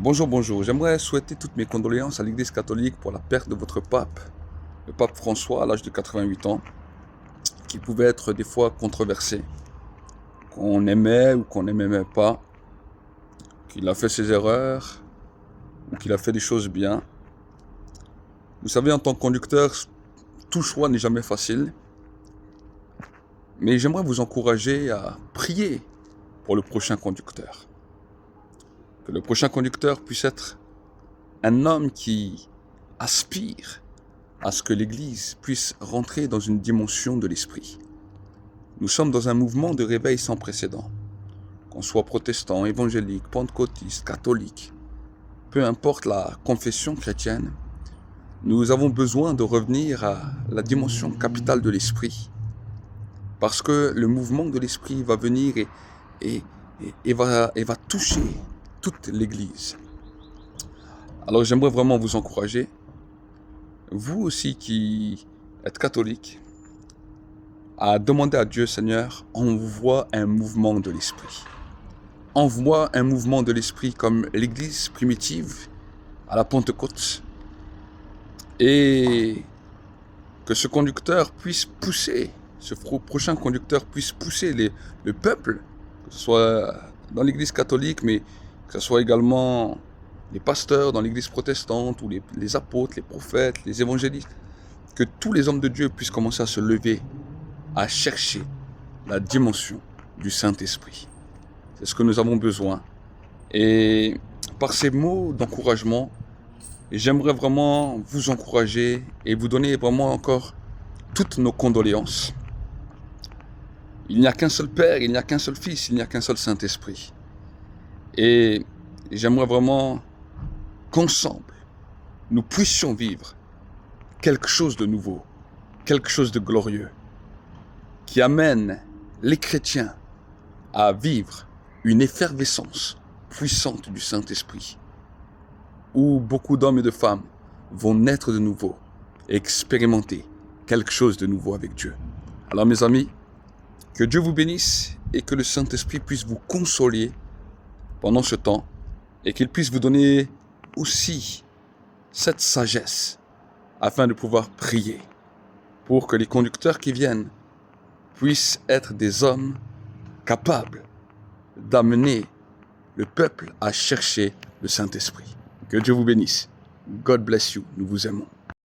Bonjour, bonjour. J'aimerais souhaiter toutes mes condoléances à l'Église catholique pour la perte de votre pape, le pape François, à l'âge de 88 ans, qui pouvait être des fois controversé, qu'on aimait ou qu'on n'aimait pas, qu'il a fait ses erreurs ou qu'il a fait des choses bien. Vous savez, en tant que conducteur, tout choix n'est jamais facile, mais j'aimerais vous encourager à prier pour le prochain conducteur. Que le prochain conducteur puisse être un homme qui aspire à ce que l'Église puisse rentrer dans une dimension de l'esprit. Nous sommes dans un mouvement de réveil sans précédent. Qu'on soit protestant, évangélique, pentecôtiste, catholique, peu importe la confession chrétienne, nous avons besoin de revenir à la dimension capitale de l'esprit. Parce que le mouvement de l'esprit va venir et va toucher toute l'Église. Alors j'aimerais vraiment vous encourager, vous aussi qui êtes catholique, à demander à Dieu, Seigneur, envoie un mouvement de l'esprit. Envoie un mouvement de l'esprit comme l'Église primitive à la Pentecôte. Et que ce conducteur puisse pousser, ce prochain conducteur puisse pousser le peuple, que ce soit dans l'Église catholique, mais que ce soit également les pasteurs dans l'Église protestante, ou les apôtres, les prophètes, les évangélistes, que tous les hommes de Dieu puissent commencer à se lever, à chercher la dimension du Saint-Esprit. C'est ce que nous avons besoin. Et par ces mots d'encouragement, j'aimerais vraiment vous encourager et vous donner vraiment encore toutes nos condoléances. Il n'y a qu'un seul Père, il n'y a qu'un seul Fils, il n'y a qu'un seul Saint-Esprit. Et j'aimerais vraiment qu'ensemble, nous puissions vivre quelque chose de nouveau, quelque chose de glorieux, qui amène les chrétiens à vivre une effervescence puissante du Saint-Esprit, où beaucoup d'hommes et de femmes vont naître de nouveau et expérimenter quelque chose de nouveau avec Dieu. Alors mes amis, que Dieu vous bénisse et que le Saint-Esprit puisse vous consoler pendant ce temps et qu'il puisse vous donner aussi cette sagesse afin de pouvoir prier pour que les conducteurs qui viennent puissent être des hommes capables d'amener le peuple à chercher le Saint-Esprit. Que Dieu vous bénisse. God bless you. Nous vous aimons.